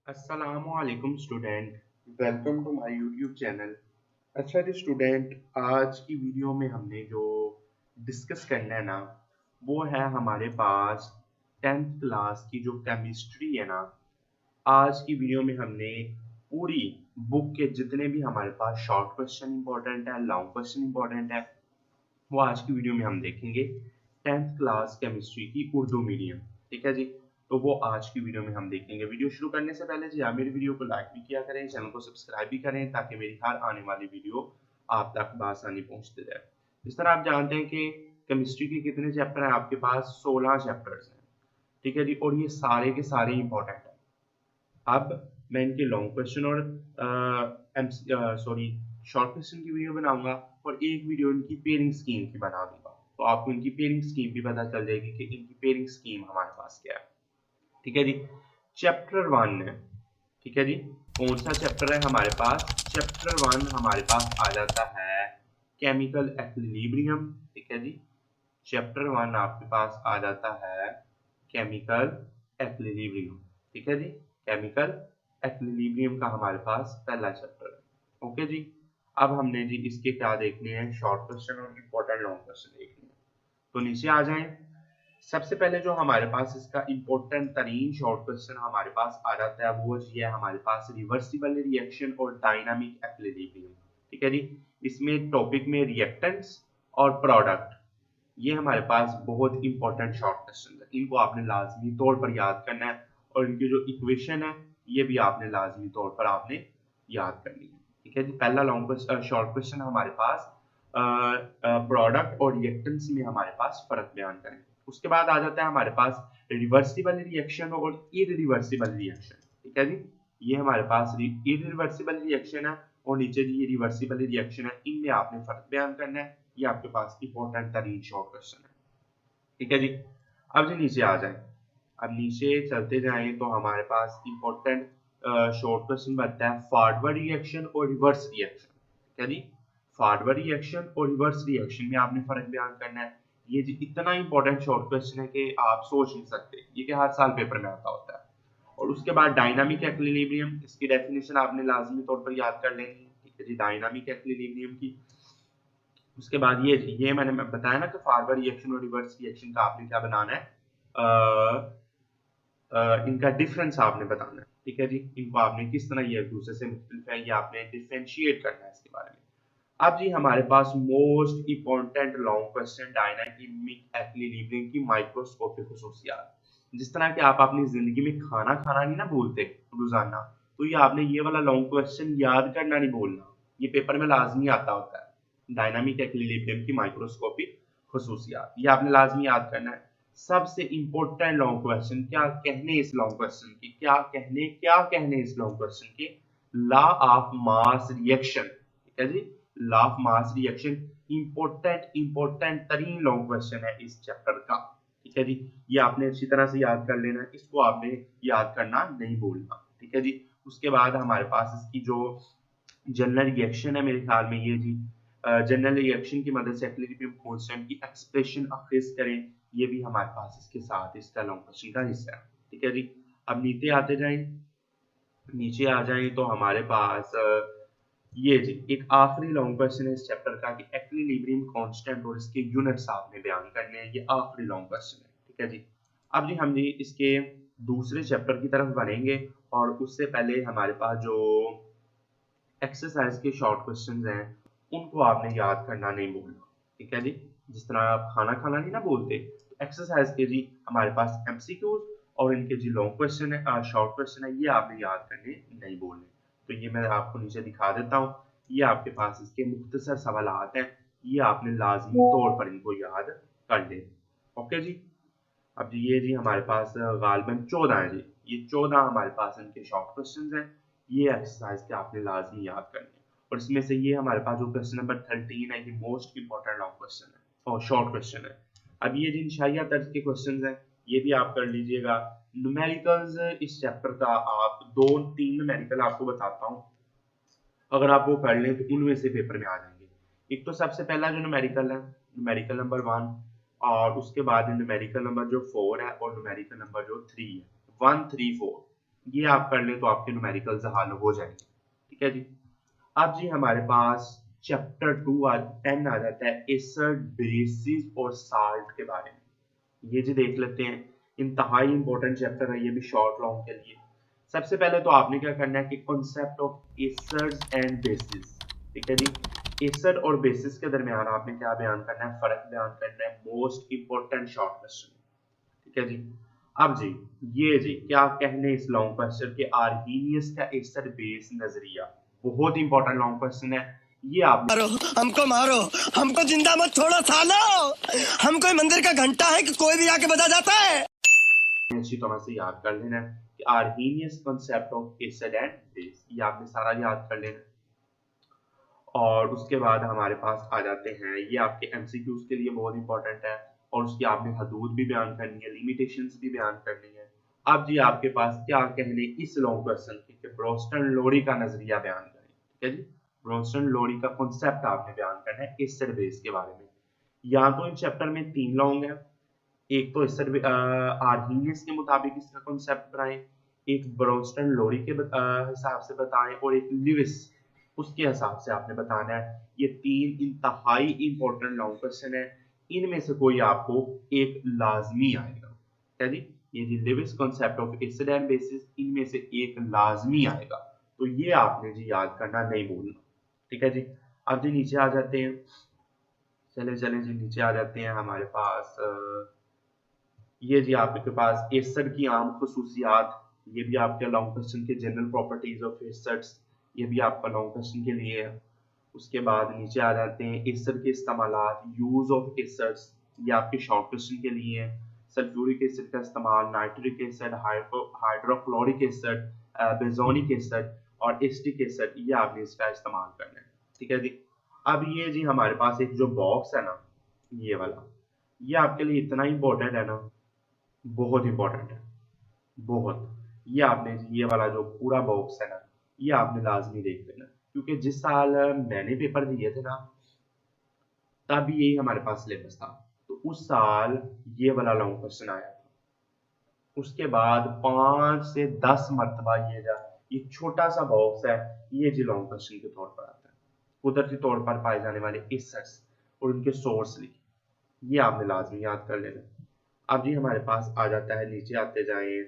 अस्सलामुअलैकुम student, welcome to my YouTube channel. अच्छा जी स्टूडेंट, आज की वीडियो में हमने जो डिस्कस करना है ना, वो है हमारे पास 10th क्लास की जो केमिस्ट्री है ना। आज की वीडियो में हमने पूरी बुक के जितने भी हमारे पास शॉर्ट क्वेश्चन इंपॉर्टेंट है, लॉन्ग क्वेश्चन इंपॉर्टेंट है, वो आज की वीडियो में हम देखेंगे। 10th क्लास केमिस्ट्री की उर्दू मीडियम, ठीक है जी। तो वो आज की वीडियो में हम देखेंगे। वीडियो शुरू करने से पहले जी आप मेरी वीडियो को लाइक भी किया करें, चैनल को सब्सक्राइब भी करें, ताकि मेरी हर आने वाली वीडियो आप तक बआसानी पहुंचते जाए। इस तरह आप जानते हैं कि केमिस्ट्री के कितने चैप्टर हैं आपके पास? 16 चैप्टर्स हैं, ठीक है जी। और ये सारे के सारे इंपॉर्टेंट हैं। अब मैं इनके लॉन्ग क्वेश्चन और शॉर्ट क्वेश्चन की वीडियो बनाऊंगा, और एक वीडियो इनकी पेयरिंग स्कीम की बना दूंगा। तो आपको इनकी पेयरिंग स्कीम भी पता चल जाएगी कि इनकी पेयरिंग स्कीम हमारे पास क्या है, ठीक है जी। चैप्टर 1 है, ठीक है जी। कौन सा चैप्टर है हमारे पास? चैप्टर 1 हमारे पास आ जाता है केमिकल एक्विलिब्रियम, ठीक है जी। चैप्टर 1 आपके पास आ जाता है केमिकल एक्विलिब्रियम, ठीक है जी। केमिकल एक्विलिब्रियम का हमारे पास पहला चैप्टर है, ओके जी। अब हमने जी इसके क्या देखने हैं? शॉर्ट क्वेश्चन और इंपॉर्टेंट लॉन्ग क्वेश्चन देखने हैं। तो नीचे आ जाएं। सबसे पहले जो हमारे पास इसका इंपॉर्टेंट तरीन शॉर्ट क्वेश्चन हमारे पास आ जाता है, वो जी है हमारे पास रिवर्सिबल रिएक्शन और डायनामिक एक्विलिब्रियम, ठीक है जी। इसमें टॉपिक में रिएक्टेंट्स और प्रोडक्ट, ये हमारे पास बहुत इंपॉर्टेंट शॉर्ट क्वेश्चन है। इनको आपने लाजमी तौर पर याद करना है, और इनकी जो इक्वेशन है ये भी आपने लाजमी तौर पर आपने याद करनी है, ठीक है जी। पहला लॉन्ग शॉर्ट क्वेश्चन हमारे पास प्रोडक्ट और रिएक्टेंट्स में हमारे पास फर्क बयान करें। उसके बाद आ जाता है हमारे पास रिवर्सिबल रिएक्शन और इरिवर्सिबल रिएक्शन, ठीक है जी। ये हमारे पास इरिवर्सिबल रिएक्शन है, और नीचे जी ये रिवर्सिबल रिएक्शन है। इनमें आपने फर्क बयान करना है। ये आपके पास इंपॉर्टेंट तरीन शॉर्ट क्वेश्चन है, ठीक है जी। अब जी नीचे आ जाए। अब नीचे चलते जाएं तो हमारे पास इंपॉर्टेंट शॉर्ट क्वेश्चन बनता है फॉरवर्ड रिएक्शन और रिवर्स रिएक्शन, ठीक है जी। फॉरवर्ड रिएक्शन और रिवर्स रिएक्शन में आपने फर्क बयान करना है। ये जी इतना इंपॉर्टेंट शॉर्ट क्वेश्चन है कि आप सोच नहीं सकते, ये कि हर साल पेपर में आता होता है। और उसके बाद डायनामिक एक्विलिब्रियम, इसकी डेफिनेशन आपने लाजमी तौर पर याद कर लेनी है, ठीक है जी, डायनामिक एक्विलिब्रियम की। उसके बाद ये मैंने बताया ना कि फॉरवर्ड रिएक्शन और रिवर्स रिएक्शन का आपने क्या बनाना है, इनका डिफरेंस आपने बताना है, ठीक है जी। इनको आपने किस तरह ये एक दूसरे से मुख्तलिफ है, ये आपने डिफरेंशिएट करना है इसके बारे में। अब जी हमारे पास most important long question dynamic equilibrium की माइक्रोस्कोपिक खसूसियात। जिस तरह के आप अपनी जिंदगी में खाना खाना नहीं ना भूलते रोजाना, तो ये आपने ये वाला लॉन्ग क्वेश्चन याद करना नहीं भूलना। ये पेपर में लाजमी आता होता है। डायनामिक एक्विलिब्रियम की माइक्रोस्कोपिक खसूसियात, ये आपने लाजमी याद करना है। सबसे इंपॉर्टेंट लॉन्ग क्वेश्चन, क्या कहने इस लॉन्ग क्वेश्चन के? लॉ ऑफ मास रिएक्शन, ठीक है जी। Law of mass reaction important तरीन लॉन्ग क्वेश्चन है इस चैप्टर का, ठीक है जी। ये आपने अच्छी तरह से याद कर लेना है, इसको आपने याद करना नहीं भूलना, ठीक है जी। उसके बाद हमारे पास इसकी जो जनरल रिएक्शन है, मेरे ख्याल में ये जी जनरल रिएक्शन की मदद से एक्विलिब्रियम कांस्टेंट की एक्सप्रेशन अखेज करें, ये भी हमारे पास इसके साथ इसका लॉन्ग क्वेश्चन का हिस्सा है, ठीक है जी। अब नीचे आते जाएं। नीचे आ जाएं तो हमारे पास ये जी एक आखिरी लॉन्ग क्वेश्चन है इस चैप्टर का कि एक्विलिब्रियम कांस्टेंट और इसके यूनिट्स आपने बयान करने हैं। ये आखिरी लॉन्ग क्वेश्चन है, ठीक है जी। अब जी हम जी इसके दूसरे चैप्टर की तरफ बढ़ेंगे, और उससे पहले हमारे पास जो एक्सरसाइज के शॉर्ट क्वेश्चंस हैं, उनको आपने याद करना नहीं भूलना, ठीक है जी। जिस तरह आप खाना खाना नहीं ना बोलते, तो एक्सरसाइज के जी हमारे पास एमसीक्यूज और इनके जी लॉन्ग क्वेश्चन है, शॉर्ट क्वेश्चन है, ये आपने याद करने नहीं बोलने। तो ये मैं आपको नीचे दिखा देता हूँ। ये आपके पास इसके मुख्तसर सवालात हैं, ये आपने लाजमी तौर पर इनको याद कर लेना, ओके जी। अब जी ये जी हमारे पास गालबन 14 है जी। ये 14 हमारे पास इनके शॉर्ट क्वेश्चंस हैं। ये एक्सरसाइज के आपने लाजमी याद करने हैं। और इसमें से ये हमारे पास जो क्वेश्चन नंबर 13 है, ये मोस्ट इंपॉर्टेंट लॉन्ग क्वेश्चन है और शॉर्ट क्वेश्चन है। अब ये जिन शाइया तर्ज के क्वेश्चंस हैं, ये भी आप कर लीजिएगा। न्यूमेरिकल्स इस चैप्टर का आप 2-3 न्यूमेरिकल आपको बताता हूँ, अगर आप वो कर लें तो उनमें से पेपर में आ जाएंगे। एक तो सबसे पहला जो न्यूमेरिकल है, न्यूमेरिकल नंबर 1, और उसके बाद न्यूमेरिकल नंबर जो 4 है और न्यूमेरिकल नंबर जो 3 है 1 3 4, ये आप कर ले तो आपके न्यूमेरिकल्स हल हो जाएंगे। ठीक है जी। अब जी हमारे पास चैप्टर 10 आ जाता है एसिड बेसिस और साल्ट के बारे में। ये जी देख लेते हैं, इंतहाई इंपॉर्टेंट चैप्टर है ये भी शॉर्ट लॉन्ग के लिए। सबसे पहले तो आपने क्या करना है कि concept of acids and bases. ठीक है जी। एसिड और बेसिस के दरमियान आपने क्या बयान करना है, फर्क बयान करना है, मोस्ट इंपॉर्टेंट शॉर्ट क्वेश्चन। ठीक है जी। अब जी ये जी क्या कहने इस लॉन्ग क्वेश्चन के आर्हीनियस का एसिड बेस नजरिया, बहुत इंपॉर्टेंट लॉन्ग क्वेश्चन है ये। आप मारो हमको जिंदा मत छोड़ो सालो, हम कोई मंदिर का घंटा है कि कोई भी आके बजा जाता है। अच्छी तरह से याद कर लेना है कि Arrhenius concept of acid and base, ये आपने सारा याद कर लेना। और उसके बाद हमारे पास आ जाते हैं, ये आपके एमसीक्यूज के लिए बहुत इंपॉर्टेंट है और उसकी आपने हदूद भी बयान करनी है, लिमिटेशंस भी बयान करनी है। अब जी आपके पास क्या कहने इस लॉन्ग क्वेश्चन के कि ब्रोस्टन लोरी का नजरिया बयान करें। ठीक है जी। ब्रोस्टन लोरी का कॉन्सेप्ट आपने बयान करना है एसिड बेस के बारे में। यहाँ तो इन चैप्टर में 3 लॉन्ग है, एक तो एसिड आर्हीनियस के मुताबिक इसका कॉन्सेप्ट बनाएं, एक ब्रोस्टन लोरी के हिसाब से बताएं और एक लिविस उसके हिसाब से आपने बताना है। ये 3 इंतहाई इंपॉर्टेंट लॉन्ग क्वेश्चन है, इनमें से कोई आपको एक लाजमी आएगा। क्या जी, ये जी Lewis concept of acid and bases, इनमें से एक लाजमी आएगा, तो ये आपने जी याद करना नहीं भूलना। ठीक है जी। अब जी नीचे आ जाते हैं, चले चले जी नीचे आ जाते हैं हमारे पास ये जी आपके पास एसिड की आम खसूसियात, ये भी आपके लॉन्ग क्वेश्चन के जनरल प्रॉपर्टीज ऑफ एसिड्स, ये भी आपका लॉन्ग क्वेश्चन के लिए है। उसके बाद नीचे आ जाते हैं एसिड के इस्तेमालात, यूज ऑफ एसिड्स, ये आपके शॉर्ट क्वेश्चन के लिए है। सल्फ्यूरिक एसिड का इस्तेमाल, nitric acid, hydrochloric acid, benzoic acid और एसिटिक एसिड, ये आपने इसका इस्तेमाल करना है। ठीक है जी। अब ये जी हमारे पास एक जो बॉक्स है ना, ये वाला, ये आपके लिए इतना इंपॉर्टेंट है ना, बहुत इंपॉर्टेंट है, बहुत। ये आपने ये वाला जो पूरा बॉक्स है ना, ये आपने लाजमी देख लेना, क्योंकि जिस साल मैंने पेपर दिए थे ना, तब यही हमारे पास सिलेबस था, तो उस साल ये वाला लॉन्ग क्वेश्चन आया था। उसके बाद 5 से 10 मरतबा ये छोटा सा बॉक्स है, ये जी लॉन्ग क्वेश्चन के तौर पर आता है। कुदरती तौर पर पाए जाने वाले एसिड्स और उनके सोर्स लिखिए, ये आपने लाजमी याद कर लेना। अब जी हमारे पास आ जाता है, नीचे आते जाएं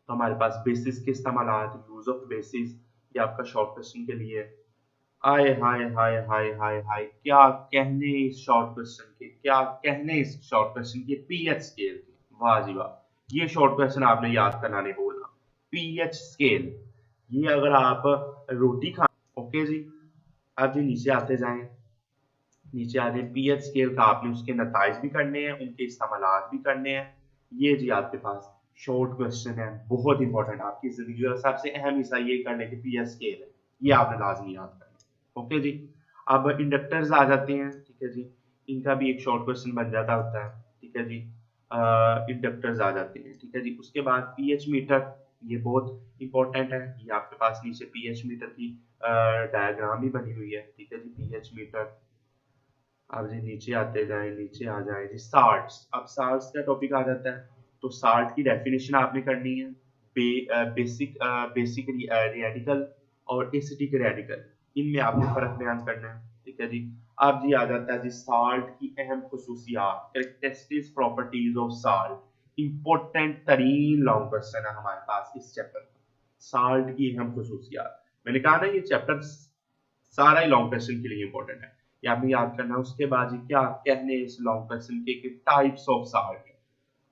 तो हमारे पास बेसिस के इस्तेमालात, यूज ऑफ बेसिस, ये आपका शॉर्ट क्वेश्चन के लिए। आय हाय हाय हाय हाय हाय, क्या कहने इस शॉर्ट क्वेश्चन के, क्या कहने इस शॉर्ट क्वेश्चन के पीएच स्केल के, वाह जी वाह। ये शॉर्ट क्वेश्चन आपने याद करना नहीं भूलना, पीएच स्केल, ये अगर आप रोटी खा। ओके जी। अब जी नीचे आते जाएं, नीचे आ जाए पीएच स्केल का आपने उसके नताइज भी करने हैं, उनके इस्तेमालात भी करने हैं। ये जी आपके पास शॉर्ट क्वेश्चन है, बहुत इंपॉर्टेंट, आपकी जिंदगी का सबसे अहम हिस्सा ये करने की पीएच स्केल है, ये आपने लाजमी याद करना। ओके जी। अब इंडक्टर्स आ जाते हैं। ठीक है जी। इनका भी एक शॉर्ट क्वेश्चन बन जाता होता है। ठीक है जी। इंडक्टर्स आ जाते हैं। ठीक है जी। उसके बाद पीएच मीटर, ये बहुत इंपॉर्टेंट है, ये आपके पास नीचे पीएच मीटर की डायग्राम भी बनी हुई है। ठीक है जी। PH meter. अब जी नीचे आते जाएं, नीचे आ जाएं जी साल्ट्स। अब साल्ट्स का टॉपिक आ जाता है, तो साल्ट की डेफिनेशन आपने करनी है, बेसिक रेडिकल और एसिटिक रेडिकल, इनमें आपने फर्क बयान करना है। ठीक है जी। अब जी आ जाता है जी साल्ट की अहम खसूसियात, characteristics properties of salt, important तरीन लॉन्ग क्वेश्चन है हमारे पास इस चैप्टर में, साल्ट की अहम खसूसियात। मैंने कहा ना ये चैप्टर सारा ही लॉन्ग क्वेश्चन के लिए इंपॉर्टेंट है, ये आपने याद करना है। उसके बाद जी क्या कहने इस लॉन्ग क्वेश्चन के types of salt,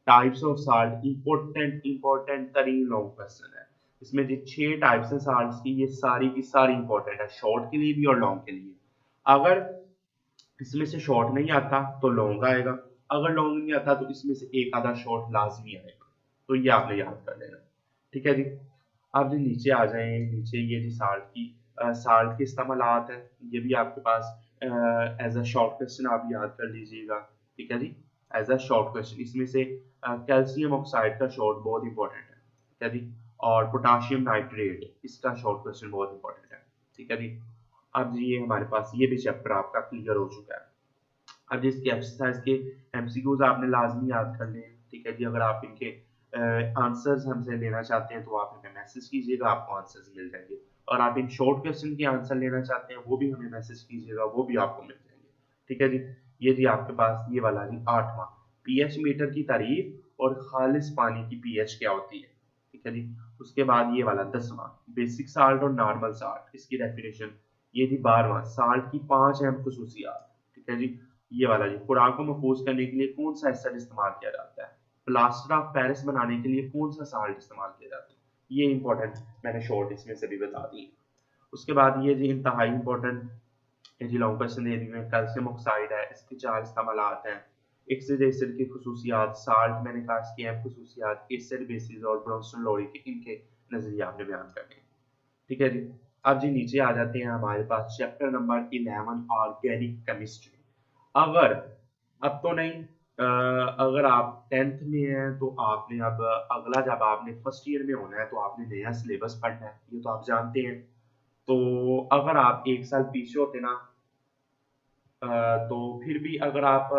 types of salt important important तरीन लॉन्ग क्वेश्चन है। इसमें जी 6 टाइप्स हैं साल्ट्स की, ये सारी की सारी इंपॉर्टेंट है, शॉर्ट के लिए भी और लॉन्ग के लिए। अगर इसमें से शॉर्ट नहीं आता तो लॉन्ग आएगा, अगर लॉन्ग नहीं आता तो इसमें से एक आधा शॉर्ट लाजमी आएगा, तो ये आपने याद कर लेना। ठीक है जी। अब जी नीचे आ जाए, नीचे ये जी साल्ट के इस्तेमालात है, ये भी आपके पास एज अ शॉर्ट क्वेश्चन आप याद कर लीजिएगा। ठीक है जी। एज अ शॉर्ट क्वेश्चन इसमें से कैल्शियम ऑक्साइड का शॉर्ट बहुत इंपॉर्टेंट है। ठीक है जी। और पोटाशियम नाइट्रेट, इसका शॉर्ट क्वेश्चन बहुत इंपॉर्टेंट है। ठीक है जी। अब जी ये हमारे पास ये भी चैप्टर आपका क्लियर हो चुका है। अब जिसके एक्सरसाइज के एमसीक्यूज आपने लाजमी याद कर लिए, ठीक है जी। अगर आप इनके आंसर्स हमसे लेना चाहते हैं तो आप हमें मैसेज कीजिएगा, आपको आंसर्स मिल जाएंगे। और आप इन शॉर्ट क्वेश्चन के आंसर लेना चाहते हैं वो भी हमें मैसेज कीजिएगा, वो भी आपको मिल जाएंगे, ठीक है जी। ये जी आपके पास ये वाला जी 8वां, पीएच मीटर की तारीफ और खालिस पानी की पीएच क्या होती है, ठीक है जी। उसके बाद ये वाला 10वां, बेसिक साल्ट और नॉर्मल साल्ट, इसकी डेफिनेशन। ये जी 12वां, साल्ट की 5 अहम खसूसियात, ठीक है जी। ये वाला जी खुराक को महफूज करने के लिए कौन सा एसिड इस्तेमाल किया जाता है, प्लास्टर ऑफ पेरिस बनाने के लिए कौन सा साल्ट इस्तेमाल किया जाता है। ये इंपॉर्टेंट मैंने शॉर्ट इसमें से भी बता दी। उसके बाद ये जी इंतहाई इंपॉर्टेंट जी लॉन्ग क्वेश्चन दे दिए हैं। कैल्शियम ऑक्साइड है, इसके 4 इस्तेमालात हैं। एसिड की खसूसियात, साल्ट मैंने कहा इसकी अहम खसूसियात, एसिड बेसिस और ब्रोंसोलोरी इनके नजरिए आपने बयान करने हैं, ठीक है जी। अब जी नीचे आ जाते हैं हमारे पास चैप्टर नंबर 11 ऑर्गेनिक केमिस्ट्री। अगर अब तो नहीं, अगर आप 10th में हैं तो आपने अब अगला जब आपने फर्स्ट ईयर में होना है तो आपने नया सिलेबस पढ़ना है, ये तो आप जानते हैं। तो अगर आप एक साल पीछे होते ना, तो फिर भी अगर आप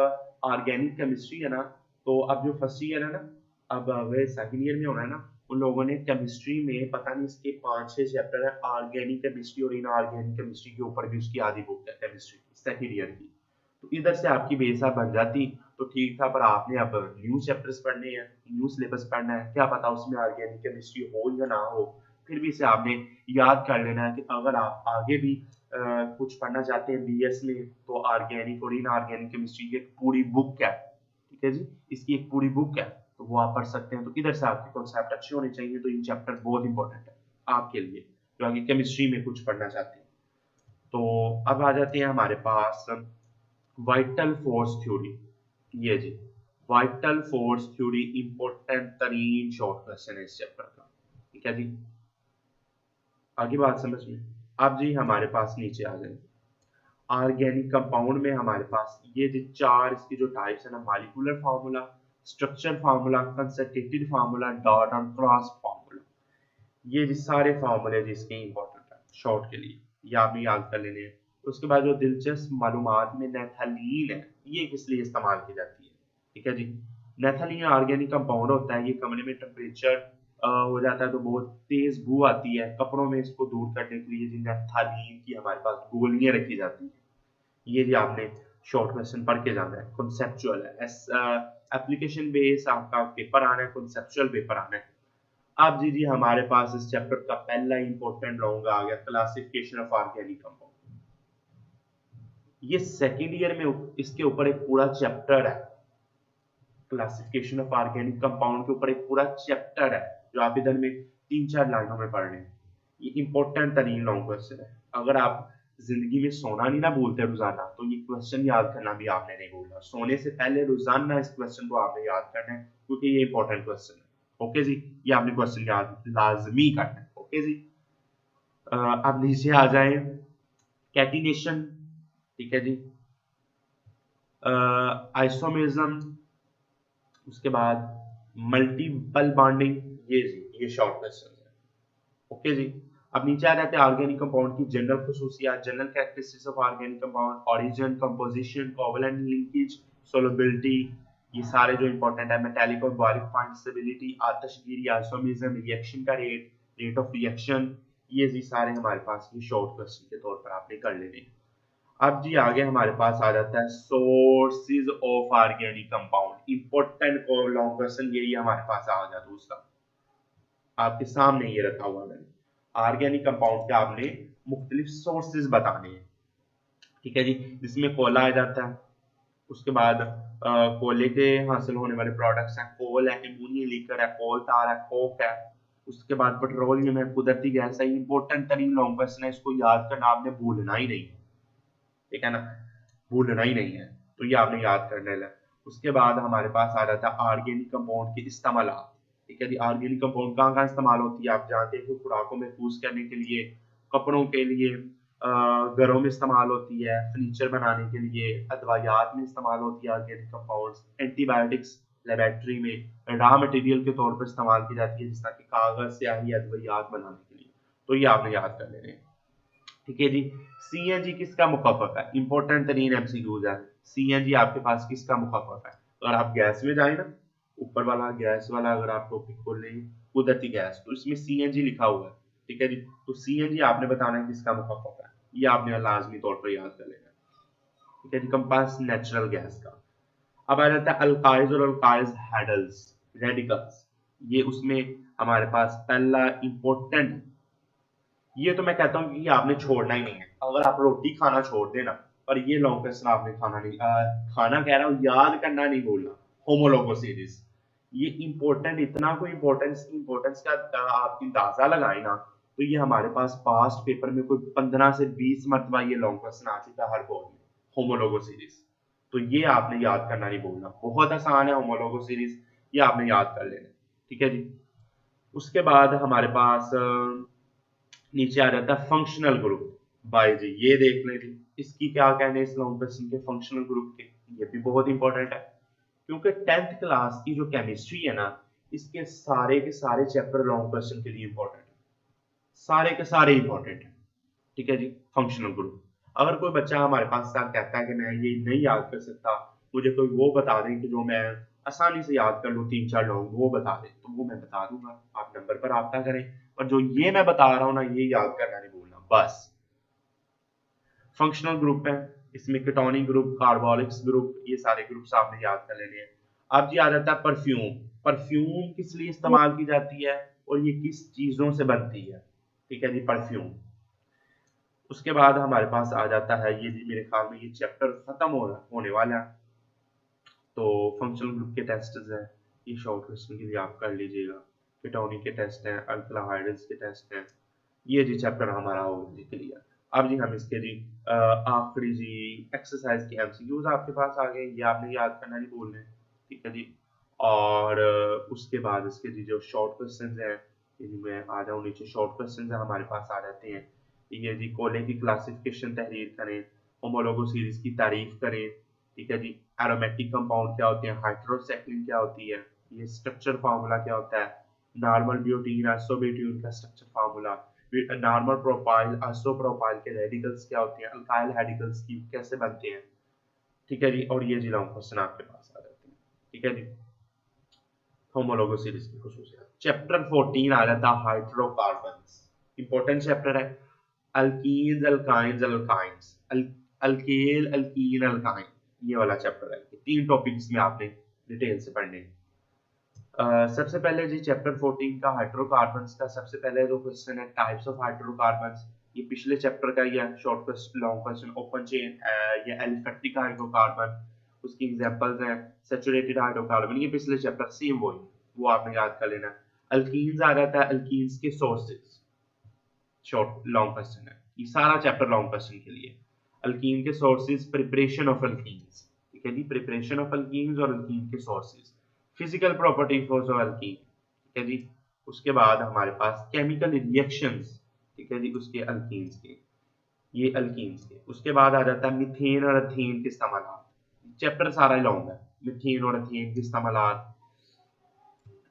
ऑर्गेनिक केमिस्ट्री है ना, तो अब जो फर्स्ट ईयर है ना, अब अगर सेकंड ईयर में होना है ना, उन लोगों ने केमिस्ट्री में पता नहीं इसके 5-6 चैप्टर है ऑर्गेनिक केमिस्ट्री, और इन ऑर्गेनिक केमिस्ट्री के ऊपर भी उसकी आधी बुक है केमिस्ट्री की सेकंड ईयर की। तो इधर से आपकी बेस बन जाती तो ठीक था, पर आपने अब न्यू चैप्टर्स पढ़ने हैं, न्यू सिलेबस पढ़ना है, क्या पता उसमें ऑर्गेनिक केमिस्ट्री हो या ना हो, फिर भी इसे आपने याद कर लेना है कि अगर आप आगे भी कुछ पढ़ना चाहते हैं बीएस में तो ऑर्गेनिक और इनऑर्गेनिक केमिस्ट्री की एक पूरी बुक है, ठीक है जी, इसकी एक पूरी बुक है, तो वो आप पढ़ सकते हैं। तो इधर से आपके कॉन्सेप्ट अच्छे होने चाहिए, तो इन चैप्टर बहुत इंपॉर्टेंट है आपके लिए जो आगे केमिस्ट्री में कुछ पढ़ना चाहते हैं। तो अब आ जाते हैं हमारे पास वाइटल फोर्स थ्योरी। ये जी वाइटल फोर्स थ्योरी इंपॉर्टेंट तरीन शॉर्ट क्वेश्चन है इस चैप्टर का, ठीक है जी। आगे बात समझ में। अब जी हमारे पास नीचे आ जाएंगे ऑर्गेनिक कंपाउंड में हमारे पास ये जो 4 इसकी जो टाइप्स है ना, molecular formula, structure formula, concentrated formula, dot और क्रॉस फार्मूला। ये जो सारे फार्मूले जिसके इंपॉर्टेंट है शॉर्ट के लिए, ये आपने याद कर लेने हैं। उसके बाद जो दिलचस्प मालूमात में नेथलीन है, ये किस लिए इस्तेमाल की जाती है, ठीक है जी। नेथलीन ऑर्गेनिक कंपाउंड होता है, ये कमरे में टेम्परेचर हो जाता है तो बहुत तेज बू आती है, कपड़ों में इसको दूर करने के लिए जी नेथलीन की हमारे पास गोलियां रखी जाती है। ये भी आपने शॉर्ट क्वेश्चन पढ़ के जाना है, कॉन्सेप्चुअल है, एप्लीकेशन बेस आपका पेपर आना है, कॉन्सेप्चुअल पेपर आना है। अब जी हमारे पास इस चैप्टर का पहला इंपॉर्टेंट राउंड आ गया, क्लासिफिकेशन ऑफ ऑर्गेनिक कंपाउंड। ये सेकंड ईयर में इसके ऊपर एक पूरा चैप्टर है, क्लासिफिकेशन ऑफ ऑर्गेनिक कंपाउंड के ऊपर एक पूरा चैप्टर है जो आप इधर में 3-4 लाइनों में पढ़ रहे हैं। ये इंपॉर्टेंट तरीन लॉन्ग क्वेश्चन है। अगर आप जिंदगी में सोना नहीं ना भूलते रोजाना, तो ये क्वेश्चन याद करना भी आपने नहीं भूलना। सोने से पहले रोजाना इस क्वेश्चन को आपने याद करना है, क्योंकि ये इंपॉर्टेंट क्वेश्चन है, ओके जी। ये आपने क्वेश्चन याद लाजमी करना है, ओके जी। अब नीचे आ जाए कैटिनेशन, ठीक है जी, आइसोमेरिज्म, उसके बाद मल्टीपल बॉन्डिंग, ये शॉर्ट क्वेश्चन है, ओके जी। अब नीचे आ जाते हैं ऑर्गेनिक कंपाउंड की जनरल खसूसियात, general characteristics of organic compound, origin, composition, covalent linkage, solubility, ये सारे जो इंपॉर्टेंट है। मेटालिक और बॉयलिंग पॉइंट, स्टेबिलिटी, आतशगीरी, आइसोमेरिज्म, रिएक्शन का रेट, रेट ऑफ रिएक्शन, ये जी सारे हमारे पास ये शॉर्ट क्वेश्चन के तौर पर आपने कर लेने हैं। अब जी आगे हमारे पास आ जाता है sources of organic compound, important long question यही हमारे पास आ गया दूसरा, आपके सामने ये रखा हुआ है। ऑर्गेनिक कंपाउंड के आपने मुख्तलिफ सोर्सेज बताने हैं, ठीक है जी, जिसमें कोला आ जाता है। उसके बाद कोयले के हासिल होने वाले प्रोडक्ट्स हैं, कोल है, एमोनिया लीकर है, कोल तार है, कोक है। उसके बाद पेट्रोलियम है, कुदरती गैस है। इंपॉर्टेंट तरीन लॉन्ग क्वेश्चन है, इसको याद करना आपने भूलना ही नहीं है, ठीक है ना, भूलना ही नहीं है, तो ये आपने याद करना है। उसके बाद हमारे पास आ जाता है ऑर्गेनिक कंपाउंड के इस्तेमाल, ठीक है जी। ऑर्गेनिक कंपाउंड कहाँ कहाँ इस्तेमाल होती है आप जानते हैं कि खुराकों में महफूज करने के लिए, कपड़ों के लिए, घरों में इस्तेमाल होती है, फर्नीचर बनाने के लिए, अदवायात में इस्तेमाल होती है ऑर्गेनिक कंपाउंड्स, एंटीबायोटिक्स लेबोरेटरी में रॉ मटेरियल के तौर पर इस्तेमाल की जाती है, जिस तरह की कागज, स्याही, अदवायात बनाने के लिए। तो ये आपने याद कर लेने हैं, ठीक है जी। सीएनजी किसका मुखफ़फ़ है, इंपॉर्टेंट तरीन एमसीक्यूज है। CNG आपके पास किसका मुखाफफ है? अगर आप गैस में जाए ना, ऊपर वाला गैस वाला अगर आप टॉपिक खोल लेंगे कुदरती गैस, तो इसमें CNG लिखा हुआ है, ठीक है जी। तो CNG आपने बताना है किसका मुखाफफ है, ये आपने लाजमी तौर पर याद कर लेना है, ठीक है जी। कंपास नेचुरल गैस का। अब आ जाता है अल्काइज और अल्काइज हाइड्रल्स रेडिकल्स। ये उसमें हमारे पास पहला इंपॉर्टेंट, ये तो मैं कहता हूँ कि आपने छोड़ना ही नहीं है। अगर आप रोटी खाना छोड़ देना, पर ये लॉन्ग क्वेश्चन आपने खाना नहीं खाना कह रहा हूँ, याद करना नहीं बोलना। होमोलोगो सीरीज ये इंपॉर्टेंट, इतना कोई इंपॉर्टेंस का आप अंदाजा लगाए ना, तो ये हमारे पास पास्ट पेपर में कोई 15 से 20 मरतबा ये लॉन्ग क्वेश्चन आ चुका है हर बोर्ड में, होमोलोगो सीरीज। तो ये आपने याद करना नहीं बोलना, बहुत आसान है होमोलोगो सीरीज, ये आपने याद कर लेना, ठीक है जी। उसके बाद हमारे पास नीचे आ जाता है फंक्शनल ग्रुप। भाई जी ये देख लें जी, इसकी क्या कहने इस लॉन्ग क्वेश्चन के फंक्शनल ग्रुप के, ये भी बहुत इंपॉर्टेंट है, क्योंकि 10th क्लास की जो केमिस्ट्री है ना, इसके सारे के सारे चैप्टर लॉन्ग क्वेश्चन के लिए इंपॉर्टेंट है, सारे के सारे इंपॉर्टेंट है, ठीक है जी। फंक्शनल ग्रुप, अगर कोई बच्चा हमारे पास कहता है कि मैं ये नहीं याद कर सकता, मुझे कोई वो बता दें कि जो मैं आसानी से याद कर लूँ, 3-4 लॉन्ग वो बता दें, तो वो मैं बता दूंगा, आप नंबर पर रब्ता करें। पर जो ये मैं बता रहा हूँ ना, ये याद करना नहीं भूलना बस। फंक्शनल ग्रुप है, इसमें केटोनिक ग्रुप, कार्बोलिक्स ग्रुप, ये सारे ग्रुप्स आपने याद कर लेने हैं। अब जी आ जाता है परफ्यूम। परफ्यूम किस लिए इस्तेमाल की जाती है और ये किस चीजों से बनती है, ठीक है जी, परफ्यूम। उसके बाद हमारे पास आ जाता है ये जी, मेरे ख्याल में ये चैप्टर खत्म होने वाला है। तो फंक्शनल ग्रुप के टेस्ट हैं, ये शॉर्ट क्वेश्चन के लिए आप कर लीजिएगा। केटोनिक के टेस्ट हैं, अल्कलाहाइड्स के टेस्ट हैं, ये जी चैप्टर हमारा हो गया क्लियर। अब जी हम इसके जी आखिरी जी एक्सरसाइज के MCQs आपके पास आ गए, ये आपने याद करना नहीं भूलना है, ठीक है जी। और उसके बाद इसके जी जो शॉर्ट क्वेश्चंस हैं, ये जी मैं आ जाऊँ नीचे, शॉर्ट क्वेश्चंस हमारे पास आ जाते हैं। ये जी कोले की क्लासिफिकेशन तहरीर करें, होमोलोगो सीरीज की तारीफ करें, ठीक है जी। एरोमेटिक कंपाउंड क्या होते हैं, हाइड्रोसाइक्लिन क्या होती है, ये स्ट्रक्चर फार्मूला क्या होता है, नॉर्मल ब्यूटीन आइसोब्यूटीन का structure formula, normal propyl isopropyl के रेडिकल्स क्या होते हैं, अल्काइल रेडिकल्स की कैसे बनते हैं, ठीक है जी। और ये जी लॉन्ग क्वेश्चन आपके पास आ जाते हैं, ठीक है जी। होमोलोगो सीरीज की खुसूसियात। चैप्टर 14 आ जाता है हाइड्रोकार्बन्स, इंपॉर्टेंट चैप्टर है। अल्कीन्स अल्काइंस अल्काइंस, अल्केल अल्कीन अल्काइन, ये वाला चैप्टर है। 3 टॉपिक्स में आपने डिटेल से पढ़ने हैं। सबसे पहले जी चैप्टर 14 का हाइड्रोकार्बन्स का सबसे पहले जो क्वेश्चन है, टाइप्स ऑफ हाइड्रोकार्बन्स, ये पिछले चैप्टर का ही है, short question long question. Open chain ये एलिफेटिक हाइड्रोकार्बन, उसकी एग्जांपल्स हैं सैचुरेटेड हाइड्रोकार्बन, ये पिछले चैप्टर सेम वही, वो आपने याद कर लेना। अल्कीन्स आ जाता है, अल्कीन्स के सोर्सेज, शॉर्ट लॉन्ग क्वेश्चन है, ये सारा चैप्टर लॉन्ग क्वेश्चन के लिए। अल्कीन के सोर्सेज, प्रिपरेशन ऑफ अल्कीन्स, ठीक है जी, प्रिपरेशन ऑफ अल्कीन्स और अल्कीन के sources, physical properties of alkyne, ठीक है जी। उसके बाद हमारे पास केमिकल रिएक्शंस, ठीक है जी, उसके अल्कीन्स के, ये अल्कीन्स के। उसके बाद आ जाता है मीथेन और एथेन के इस्तेमाल, चैप्टर सारा लॉन्ग है, मीथेन और एथेन के इस्तेमाल।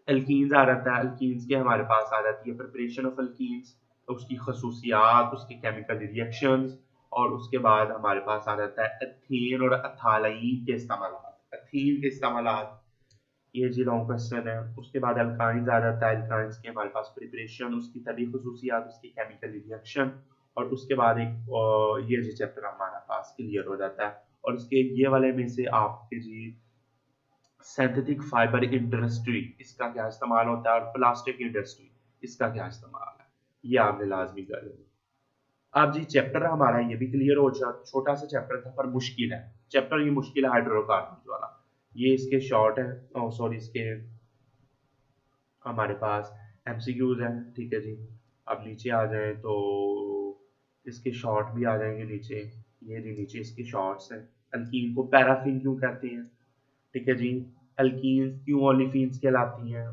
अल्कीन्स आ जाता है, अल्कीन्स के हमारे पास आ जाती है प्रिपरेशन ऑफ अल्कीन्स, उसकी खसूसियात, उसके केमिकल रिएक्शंस, और उसके बाद हमारे पास आ जाता है एथेन और एथालाइन के इस्तेमाल, एथीन के इस्तेमाल, ये जी लॉन्ग क्वेश्चन है। उसके बाद अल्काइंस आ जाता है, अल्काइंस के हमारे पास प्रिपरेशन, उसकी तभी खसूसियात, उसकी केमिकल रिएक्शन, और उसके बाद एक ये जी चैप्टर हमारा पास क्लियर हो जाता है। और इसके ये वाले में से आपके जी सिंथेटिक फाइबर इंडस्ट्री, इसका क्या इस्तेमाल होता है, और प्लास्टिक इंडस्ट्री, इसका क्या इस्तेमाल है, ये आपने लाजमी कर लेना। अब जी चैप्टर हमारा ये भी क्लियर हो जाए, छोटा सा चैप्टर था पर मुश्किल है चैप्टर, ये मुश्किल है हाइड्रोकार्बन वाला, ये इसके शॉर्ट है, सॉरी इसके हमारे पास MCQs हैं, ठीक है जी। अब नीचे आ जाए तो इसके शॉर्ट भी आ जाएंगे नीचे, ये जी नीचे इसके शॉर्ट्स हैं। अल्कीन को पैराफिन क्यों कहते हैं, ठीक है जी। अल्कीन्स क्यों ओलिफिन्स कहलाती हैं,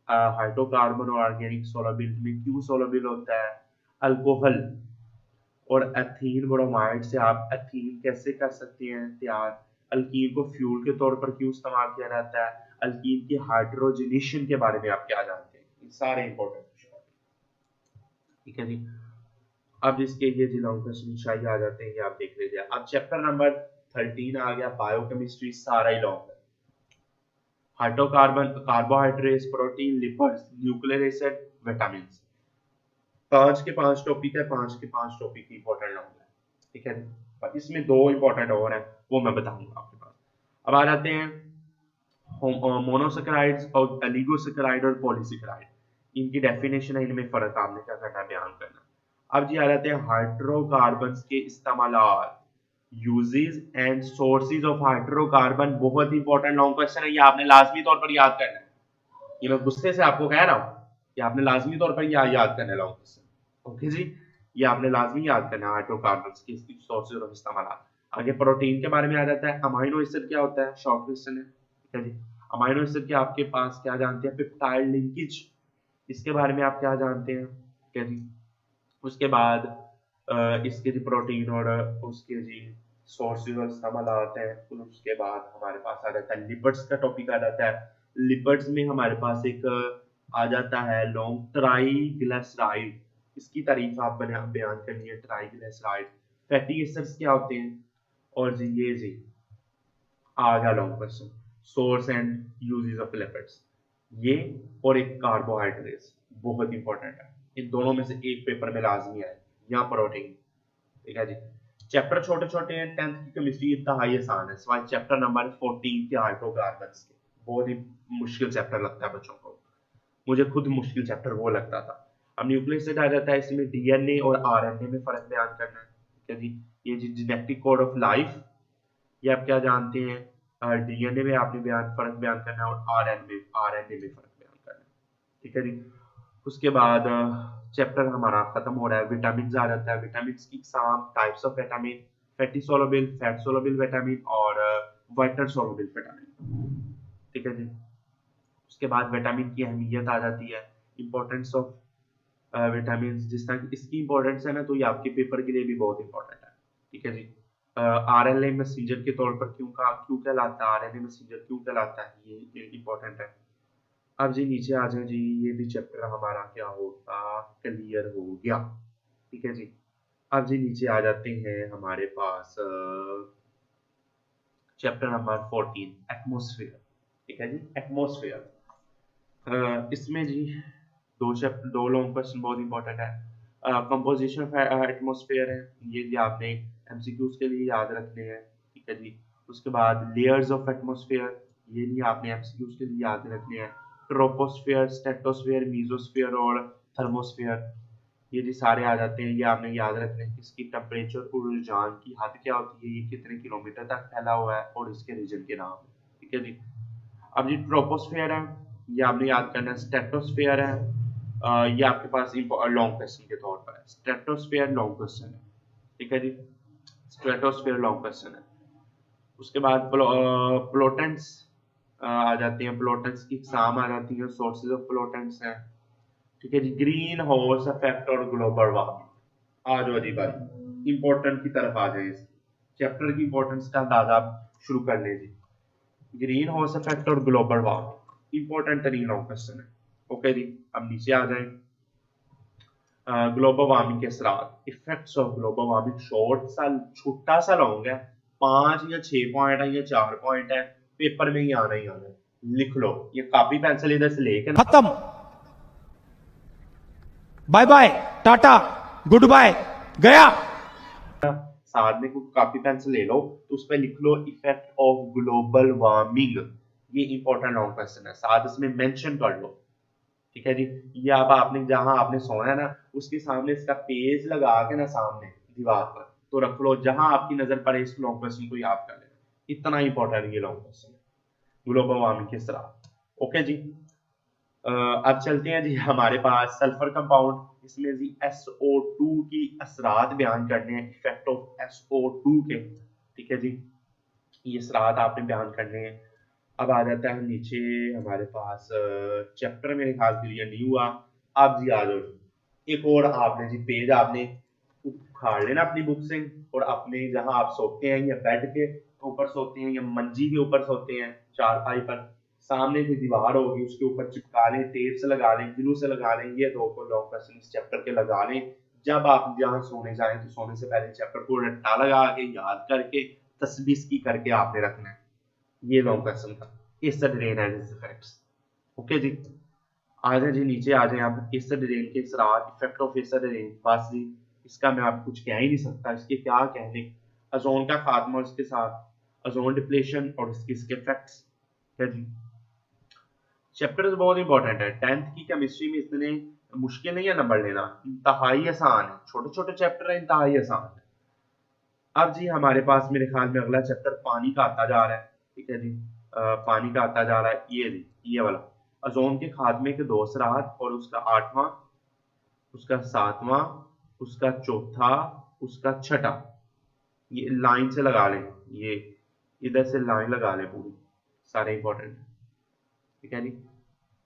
हाइड्रोकार्बन और ऑर्गेनिक सोलबिल में क्यों सोलबिल होता है, अल्कोहल और एथीन ब्रोमाइड से आप एथीन कैसे कर सकते हैं तैयार, अल्कीन को फ्यूल के तौर पर क्यों इस्तेमाल किया जाता है, अल्कीन की हाइड्रोजनेशन के बारे में आप क्या जानते हैं, ये सारे इंपॉर्टेंट, ठीक है जी। अब इसके ये जिला क्वेश्चन शायद आ जाते हैं, ये आप देख लीजिए। अब चैप्टर नंबर 13 आ गया बायोकेमिस्ट्री, सारा ही लॉन्ग है। Hydrocarbon, carbohydrates, protein, lipids, nuclear acid, vitamin. 5 के 5 टॉपिक है, 5 के 5 टॉपिक इंपॉर्टेंट लॉन्ग है, ठीक है। पर इसमें 2 इंपॉर्टेंट और हैं, वो मैं बताऊंगा आपके पास। अब आ जाते हैं मोनोसेकेराइड्स और एलिगोसेकेराइड और पॉलीसेकेराइड, इनकी डेफिनेशन है, इनमें फर्क आपने क्या करना है, बयान करना। अब जी आ जाते हैं हाइड्रोकार्बन्स के इस्तेमालात, uses and sources of hydrocarbon. बहुत इंपॉर्टेंट लॉन्ग क्वेश्चन है, ये आपने लाजमी तौर पर याद करना है। ये मैं गुस्से से आपको कह रहा हूँ कि आपने लाजमी तौर पर याद करना है लॉन्ग क्वेश्चन, ओके जी। ये आपने लाजमी याद करना है हाइड्रोकार्बन्स के सोर्सेज और इस्तेमालात। आगे प्रोटीन के बारे में आ जाता है। अमाइनो एसिड क्या होता है, शॉर्ट क्वेश्चन है, ठीक है जी। अमाइनो एसिड के आपके पास क्या जानते हैं, पेप्टाइड लिंकेज, इसके बारे में आप क्या जानते हैं, ठीक है जी। उसके बाद इसके जी प्रोटीन और उसके जी सोर्सेज और इस्तेमालात हैं। फिर उसके बाद हमारे पास आ जाता है लिपिड्स का टॉपिक आ जाता है। लिपिड्स में हमारे पास एक आ जाता है लॉन्ग ट्राइग्लिसराइड, इसकी तारीफ आप बयान करनी है, ट्राइग्लिसराइड। फैटी एसिड्स क्या होते हैं, और जी ये जी आ गया long question, source and uses of lipids, ये और एक कार्बोहाइड्रेट्स, बहुत इंपॉर्टेंट है। इन दोनों में से एक पेपर में लाजमी है, या प्रोटीन, ठीक है जी। चैप्टर छोटे छोटे हैं, 10th की केमिस्ट्री इंतहाई आसान है, सवाल चैप्टर नंबर 14 के हाइड्रोकार्बन्स के, बहुत ही मुश्किल चैप्टर लगता है बच्चों को, मुझे खुद मुश्किल चैप्टर वो लगता था। अब न्यूक्लियस एसिड आ जाता है, इसमें डीएनए और आरएनए में फर्क बयान करना है, ठीक है जी। ये जी जेनेटिक कोड ऑफ लाइफ, ये आप क्या जानते हैं, डीएनए में आपने फर्क बयान करना है, और आरएनए में फर्क बयान करना है, ठीक है जी। उसके बाद चैप्टर हमारा खत्म हो रहा है, विटामिन आ जाता है। विटामिन की इकसाम, types of vitamin, fatty soluble, fat soluble vitamin और वाटर सोलुबल विटामिन, ठीक है जी। उसके बाद विटामिन की अहमियत आ जाती है, इंपॉर्टेंस ऑफ विटामिन, जिस तरह की इसकी इंपॉर्टेंस है ना, तो ये आपके पेपर के लिए भी बहुत इंपॉर्टेंट है, ठीक है जी। आरएनए मैसेंजर के तौर पर क्यों कहलाता है, आरएनए मैसेंजर क्यों कहलाता है, ये इंपॉर्टेंट है। अब जी नीचे आ जाए जी, ये भी चैप्टर हमारा क्या होगा, क्लियर हो गया, ठीक है जी। अब जी नीचे आ जाते हैं हमारे पास चैप्टर नंबर 14 एटमॉस्फेयर, ठीक है जी। एटमॉस्फेयर, इसमें जी दो लॉन्ग क्वेश्चन बहुत इंपॉर्टेंट है। कंपोजिशन ऑफ एटमॉस्फेयर है, ये भी आपने एमसीक्यूज के लिए याद रखने हैं, ठीक है जी। उसके बाद लेयर्स ऑफ एटमॉस्फेयर, ये भी आपने एमसीक्यूज के लिए याद रखने हैं। ट्रोपोस्फेयर, स्ट्रेटोस्फेयर, मीजोस्फेयर और थर्मोस्फेयर, ये जी सारे आ जाते हैं, ये आपने याद रखने हैं। इसकी टेम्परेचर और रुझान की हद क्या होती है, ये कितने किलोमीटर तक फैला हुआ है, और इसके रीजन के नाम, ठीक है जी। अब जी ट्रोपोस्फेयर है, ये आपने याद करना है। स्ट्रेटोस्फेयर है, ये आपके पास लॉन्ग क्वेश्चन के तौर पर है। स्ट्रेटोस्फेयर लॉन्ग क्वेश्चन है, ठीक है जी। स्ट्रेटोस्फेयर लॉन्ग क्वेश्चन है। उसके बाद प्लोटेंट्स आ जाते हैं, प्लोटेंट्स की एग्जाम आ जाती है, सोर्सेज ऑफ प्लोटेंट्स हैं, ठीक है जी। ग्रीन हाउस इफेक्ट और ग्लोबल वार्मिंग, आ जाओ जी भाई, इंपॉर्टेंट की तरफ आ जाए, इस चैप्टर की इंपॉर्टेंस का अंदाजा आप शुरू कर ले जी। ग्रीन हाउस इफेक्ट और ग्लोबल वार्मिंग, इंपॉर्टेंट तरीन लॉन्ग क्वेश्चन है, ओके जी। अब नीचे आ जाए, ग्लोबल वार्मिंग के असरात, इफेक्ट्स ऑफ ग्लोबल वार्मिंग, छोटा सा लॉन्ग है, 5 या 6 पॉइंट है या 4 पॉइंट है, पेपर में ही आना है, लिख लो। ये कॉपी पेंसिल इधर से लेके खत्म, bye bye, tata, good bye, गया। साथ में कुछ कॉपी पेंसिल ले लो, तो उस पर लिख लो इफेक्ट ऑफ ग्लोबल वार्मिंग, ये इंपॉर्टेंट लॉन्ग क्वेश्चन है, साथ इसमें मेंशन कर लो, ठीक है जी। ये अब आपने जहां आपने सोना है ना, उसके सामने इसका पेज लगा के ना सामने दीवार पर तो रख लो, जहां आपकी नजर पड़े इस लॉन्ग क्वेश्चन को याद कर लेना, इतना इंपॉर्टेंट ये लॉन्ग क्वेश्चन है, ग्लोबल वार्मिंग किस तरह, ओके जी। अब चलते हैं जी हमारे पास सल्फर कंपाउंड, इसमें जी SO2 की असरात बयान करने हैं, इफेक्ट ऑफ SO2 के, ठीक है जी। ये असरात आपने बयान करने हैं। अब आ जाता है नीचे हमारे पास चैप्टर मेरे ख्याल के लिए नहीं हुआ। अब जी आ जाओ, एक और आपने जी पेज आपने उखाड़ लेना अपनी बुक से, और अपने जहां आप सोते हैं या बेड के ऊपर सोते हैं या मंजी के ऊपर सोते हैं चारपाई पर, सामने कोई दीवार होगी उसके ऊपर चिपका लें, टेप से लगा लें, ग्लू से लगा लें, ये दो लॉन्ग क्वेश्चन इस चैप्टर के लगा लें। जब आप जहां सोने जाएं तो सोने से पहले चैप्टर को रट्टा लगा के याद करके तस्बीह की करके आपने रखना है। ये लॉन्ग क्वेश्चन था, इस drain and its effects. Okay जी, आ जाए जी नीचे आ जाए आप। एसिड रेन के असरात, इफेक्ट ऑफ एसिड रेन, बस जी इसका मैं आपको कुछ कह ही नहीं सकता, इसके क्या कहने। ओजोन का खात्मा और इसके साथ ओजोन डिप्लेशन और इसके इफेक्ट्स है जी। चैप्टर बहुत इंपॉर्टेंट है, 10th की केमिस्ट्री में इतने मुश्किल नहीं है नंबर लेना, इंतहाई आसान है, छोटे छोटे चैप्टर है, इंतहाई आसान है। अब जी हमारे पास मेरे ख्याल में अगला चैप्टर पानी का आता जा रहा है, ठीक है जी। पानी का आता जा रहा है, ये जी ये वाला, ओजोन के खात्मे के 2 असरात और उसका 8वां, उसका 7वां, उसका चौथा, उसका छठा। ये लाइन से लगा लें, ये इधर से लाइन लगा लें पूरी, सारे इंपॉर्टेंट है, ठीक है जी,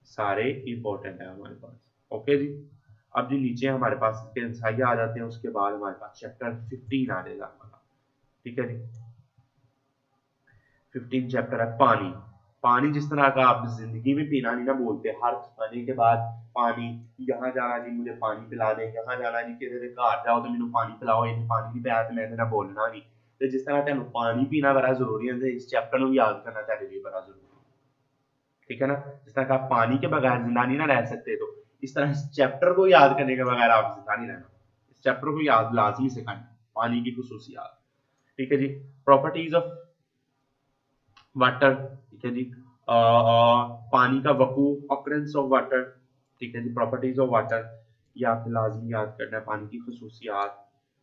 सारे इंपॉर्टेंट है हमारे पास। ओके जी, अब जी नीचे हमारे पास इसके आंसर आ जाते हैं, उसके बाद हमारे पास चैप्टर 15 आ जाएगा हमारा, ठीक है जी। 15 चैप्टर है पानी। पानी जिस तरह का आप जिंदगी में पीना नहीं ना बोलते, हर खाने के बाद पानी, यहाँ जाना जी मुझे पानी पिला दे, यहाँ जाना जी किसी के घर जाओ तो मैंने पानी पिलाओ, इन्हें पानी नहीं पिलाया तो मैंने ना बोलना नहीं। तो जिस तरह तेन पानी पीना बड़ा जरूरी है, इस चैप्टर को याद करना तेरे लिए बड़ा जरूरी है, ठीक है ना। जिस तरह का आप पानी के बगैर जिंदा नहीं ना रह सकते, तो इस तरह इस चैप्टर को याद करने के बगैर आप जिंदा नहीं रहना, इस चैप्टर को याद लाजमी से करना, पानी की खुसूसियात, ठीक है जी। प्रॉपर्टीज ऑफ वाटर, ठीक है जी। पानी का वकू, ऑकरेंस ऑफ वाटर, ठीक है जी। प्रॉपर्टीज ऑफ वाटर, ये आपने लाजमी याद करना है, पानी की खसूसियात।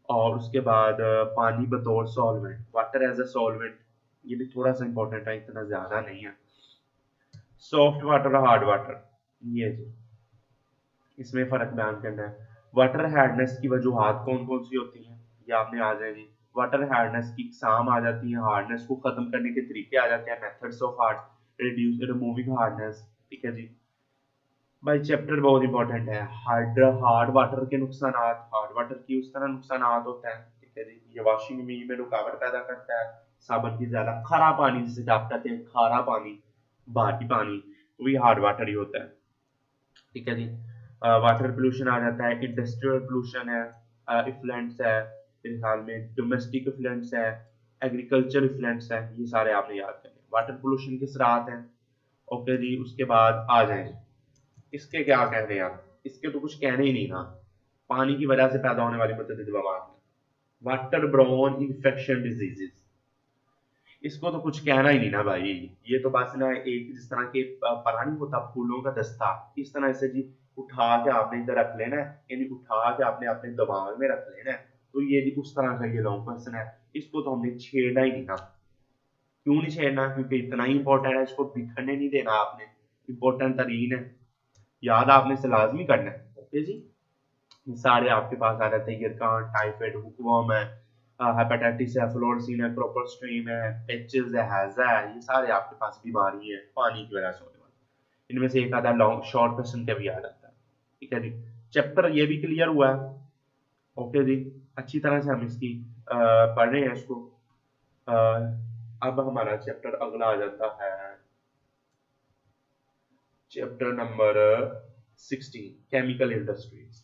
और उसके बाद पानी बतौर solvent, water as a solvent, ये भी थोड़ा सा इंपॉर्टेंट है, इतना ज्यादा नहीं है। सॉफ्ट वाटर और हार्ड वाटर, ये जी इसमें फर्क बयान करना है। वाटर हार्डनेस की वजूहात कौन कौन सी होती हैं, ये आपने आ जाएगी। वाटर हार्डनेस की इकसाम आ जाती है, हार्डनेस को खत्म करने के तरीके आ जाते हैं, methods of hard reduce removing hardness, ठीक है जी। भाई चैप्टर बहुत इंपॉर्टेंट है। हार्ड वाटर के नुकसान, हार्ड वाटर की उस तरह नुकसान होता है, ठीक है जी। ये वॉशिंग में रुकावट पैदा करता है, साबुन की ज्यादा खारा पानी जिसे आप कहते हैं खारा पानी, भारी पानी, वो भी हार्ड वाटर ही होता है, ठीक है जी। वाटर पोल्यूशन आ जाता है, इंडस्ट्रियल पोल्यूशन है, इफ्लुएंट्स है, मेरे ख्याल में डोमेस्टिक इफ्लुएंट्स है, एग्रीकल्चर इफ्लुएंट्स है, ये सारे आपने याद करने। वाटर पोल्यूशन किस रात है, ओके जी। उसके बाद आ जाए इसके क्या कहते हैं आप, इसके तो कुछ कहने ही नहीं ना, पानी की वजह से पैदा होने वाली मुतअद्दिद बीमारियां, वाटर ब्रोन इन्फेक्शन डिजीजेस, इसको तो कुछ कहना ही नहीं ना भाई। ये तो बस ना एक जिस तरह के पता नहीं होता फूलों का दस्ता, इस तरह से जी उठा के आपने इधर रख लेना है, यानी उठा के आपने अपने दिमाग में रख लेना है। तो ये जी उस तरह का ये लॉन्ग क्वेश्चन है, इसको तो हमने छेड़ना ही नहीं ना। क्यों नहीं छेड़ना, क्योंकि इतना ही इंपॉर्टेंट है, इसको बिखरने नहीं देना आपने, इंपॉर्टेंट तरीन है, याद आपने से लाजमी करना है। ओके जी, सारे आपके पास आ जाते हैं, गिरकान, टाइफाइड, हुकवर्म है, हेपेटाइटिस है, फ्लोरोसिन है, क्रोपोस्ट्रीम है, पेचिस है, हैजा है, ये सारे आपके पास बीमारी है पानी की वजह से होने वाली। इनमें से एक आधा लॉन्ग शॉर्ट क्वेश्चन का भी आ जाता है, ठीक है जी। चैप्टर ये भी क्लियर हुआ है, ओके जी। अच्छी तरह से हम इसकी पढ़ रहे हैं इसको। अब हमारा चैप्टर अगला आ जाता है, चैप्टर नंबर 16, केमिकल इंडस्ट्रीज,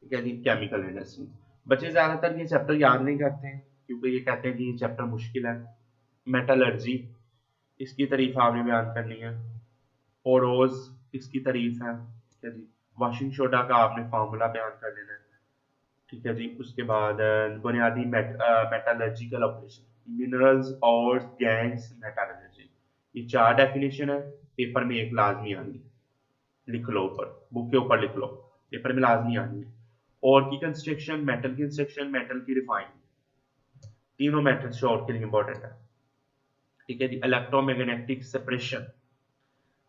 ठीक है जी। केमिकल इंडस्ट्री, बच्चे ज्यादातर ये चैप्टर याद नहीं करते हैं, क्योंकि ये कहते हैं कि ये चैप्टर मुश्किल है। मेटलर्जी, इसकी तारीफ आपने बयान करनी है, पोरोज इसकी तारीफ है, ठीक है जी। वॉशिंग सोडा का आपने फार्मूला बयान कर लेना है, ठीक है जी। उसके बाद बुनियादी मेटलर्जिकल ऑपरेशन, मिनरल्स और गैंग्स मेटलर्जी, ये 4 डेफिनेशन है, पेपर में एक लाजमी आनी, लिख लो ऊपर, बुक के ऊपर लिख लो, पेपर में लाजमी आनी है। और की कंस्ट्रक्शन, मेटल की कंस्ट्रक्शन, मेटल की रिफाइनिंग, तीनों मेटल्स और के लिए इंपॉर्टेंट है, ठीक है जी। इलेक्ट्रोमैग्नेटिक सेपरेशन,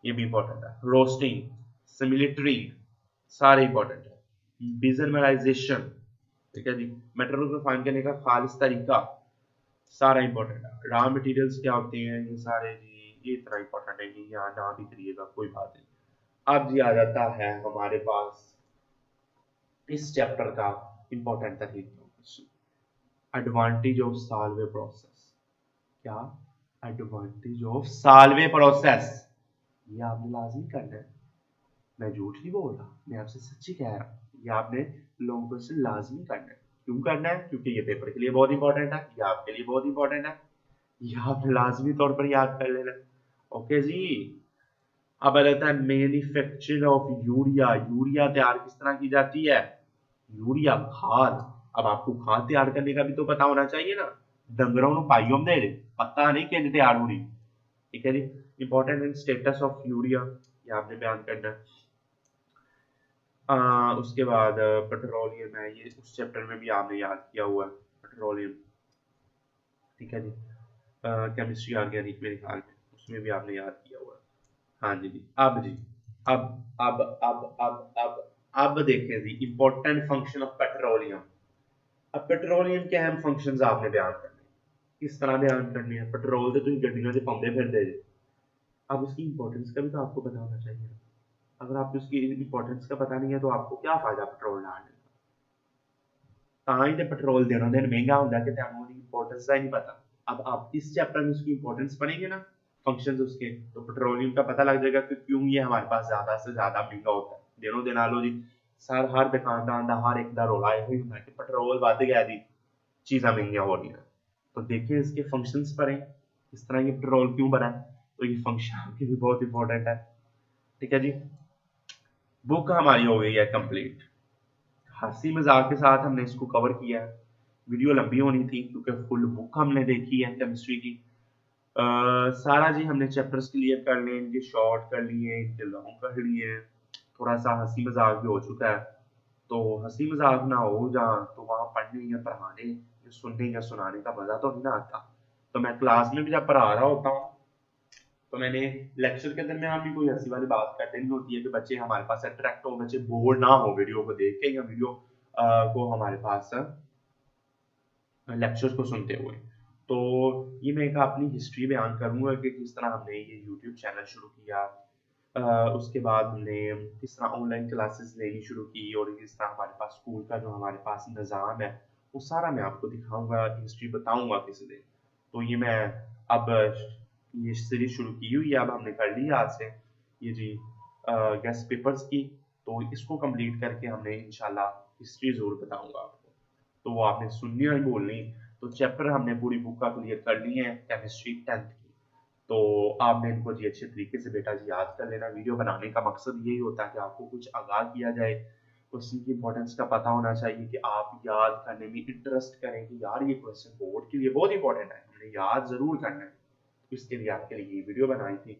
ये भी इंपॉर्टेंट है। रोस्टिंग, सिमिलिटरिंग, सारे इंपॉर्टेंट है। बिजनमलाइजेशन, ठीक है जी, मेटल को रिफाइन करने का खालिस तरीका, सारा इंपॉर्टेंट है। रॉ मटेरियल्स क्या होते हैं, ये सारे जी ये इतना इंपॉर्टेंट है कि यहाँ ना भी करिएगा कोई बात नहीं। अब जी आ जाता है हमारे पास इस चैप्टर का इंपॉर्टेंट तरीका, एडवांटेज ऑफ सॉल्वे प्रोसेस। क्या एडवांटेज ऑफ सॉल्वे प्रोसेस, ये आपने लाजमी करना है, मैं झूठ नहीं बोल रहा, मैं आपसे सच्ची कह रहा हूँ, ये आपने लॉन्ग क्वेश्चन लाजमी करना है। क्यों करना है, क्योंकि ये पेपर के लिए बहुत इंपॉर्टेंट है, ये आपके लिए बहुत इंपॉर्टेंट है। ये आपने लाजमी तौर पर याद कर लेना। ओके जी। अब आ जाता है मैन्युफैक्चर ऑफ यूरिया। यूरिया तैयार किस तरह की जाती है? यूरिया खाद। अब आपको खाद तैयार करने का भी तो पता होना चाहिए ना। डंगरों को पाइयों में दे दे, पता नहीं कैसे तैयार हो रही। ठीक है जी। Important and status of urea ये आपने बयान करना है। उसके बाद पेट्रोलियम है, ये उस चैप्टर में भी आपने याद किया हुआ है पेट्रोलियम। ठीक है जी। केमिस्ट्री ऑर्गेनिक मेरे ख्याल में उसमें भी आपने याद किया हुआ है। हाँ जी। अब जी, अब अब देखें जी इंपॉर्टेंट फंक्शन ऑफ पेट्रोलियम। अब पेट्रोलियम के अहम फंक्शंस आपने बयान करने हैं। किस तरह बयान करने हैं? पेट्रोल तो तुम गड्डियों से पाਉਂਦੇ फिरते जी। अब उसकी इंपॉर्टेंस का भी तो आपको पता होना चाहिए। अगर आपको उसकी इंपॉर्टेंस का पता नहीं है तो आपको क्या फायदा पेट्रोल डालने का? ਤਾਂ ਹੀ ਤੇ पेट्रोल दिनों दिन महंगा होता है कि ਤੁਹਾਨੂੰ ਉਹਦੀ इंपॉर्टेंस का ही नहीं पता। अब आप इस चैप्टर में उसकी इंपॉर्टेंस पढ़ेंगे ना, फंक्शंस उसके, तो पेट्रोलियम का पता लग जाएगा कि क्यों ये हमारे पास ज्यादा से ज्यादा महंगा होता है दिनों दिन। आलो जी सर हर दुकानदार का हर एक का रौला यही होता है कि पेट्रोल बढ़ गया जी, चीज़ां महंगियां हो रही हैं। तो देखिए इसके फंक्शंस पढ़ें किस तरह ये पेट्रोल क्यों बना है, तो ये फंक्शन आपके भी बहुत इंपॉर्टेंट है। ठीक है जी। बुक हमारी हो गई है कंप्लीट। हंसी मजाक के साथ हमने इसको कवर किया है। वीडियो लंबी होनी थी क्योंकि फुल बुक हमने देखी है केमिस्ट्री की। सारा जी हमने चैप्टर्स क्लियर कर लिए, इनके शॉर्ट कर लिए, इनके लॉन्ग कर लिए। थोड़ा सा हंसी मजाक भी हो चुका है, तो हंसी मजाक ना हो जहाँ तो वहाँ पढ़ने या पढ़ाने या सुनने या सुनाने का मजा तो नहीं ना आता। तो मैं क्लास में भी जब पढ़ा रहा होता हूँ तो मैंने लेक्चर के दरमियान भी कोई हंसी वाली बात करते नहीं होती है कि बच्चे हमारे पास अट्रैक्ट हो, बच्चे बोर ना हो वीडियो को देख के या वीडियो को हमारे पास लेक्चर्स को सुनते हुए। तो ये मैं एक अपनी हिस्ट्री बयान करूंगा कि किस तरह हमने ये यूट्यूब चैनल शुरू किया। उसके बाद हमने किस तरह ऑनलाइन क्लासेस लेनी शुरू की और किस तरह हमारे पास स्कूल का जो हमारे पास निज़ाम है वो सारा मैं आपको दिखाऊंगा, हिस्ट्री बताऊंगा किसी दिन। तो ये मैं अब ये सीरीज शुरू की हुई है, अब हमने कर ली है आज से ये जी गेस्ट पेपर्स की। तो इसको कंप्लीट करके हमने इंशाल्लाह हिस्ट्री ज़रूर बताऊंगा आपको। तो वो आपने सुननी और बोलनी। तो चैप्टर हमने पूरी बुक का क्लियर कर ली है केमिस्ट्री 10th की। तो आपने इनको जी अच्छे तरीके से बेटा जी याद कर लेना। वीडियो बनाने का मकसद यही होता है कि आपको कुछ आगाह किया जाए, क्वेश्चन की इंपॉर्टेंस का पता होना चाहिए कि आप याद करने में इंटरेस्ट करें कि यार ये क्वेश्चन बोर्ड के लिए बहुत इंपॉर्टेंट है, हमने याद जरूर करना है। तो इसके लिए आपके लिए ये वीडियो बनाई थी।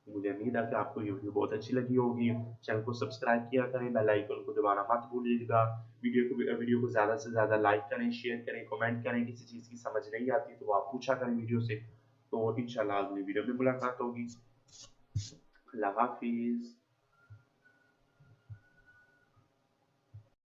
मुझे उम्मीद है कि आपको ये वीडियो बहुत अच्छी लगी होगी। चैनल को सब्सक्राइब किया करें, बेल आइकन को दबाना मत भूलिएगा। वीडियो को ज़्यादा से ज़्यादा लाइक करें, शेयर करें, कमेंट करें। किसी चीज़ की समझ नहीं आती तो आप पूछा करें वीडियो से। तो इंशाल्लाह अगली वीडियो में मुलाकात होगी। अल्लाह हाफिज़।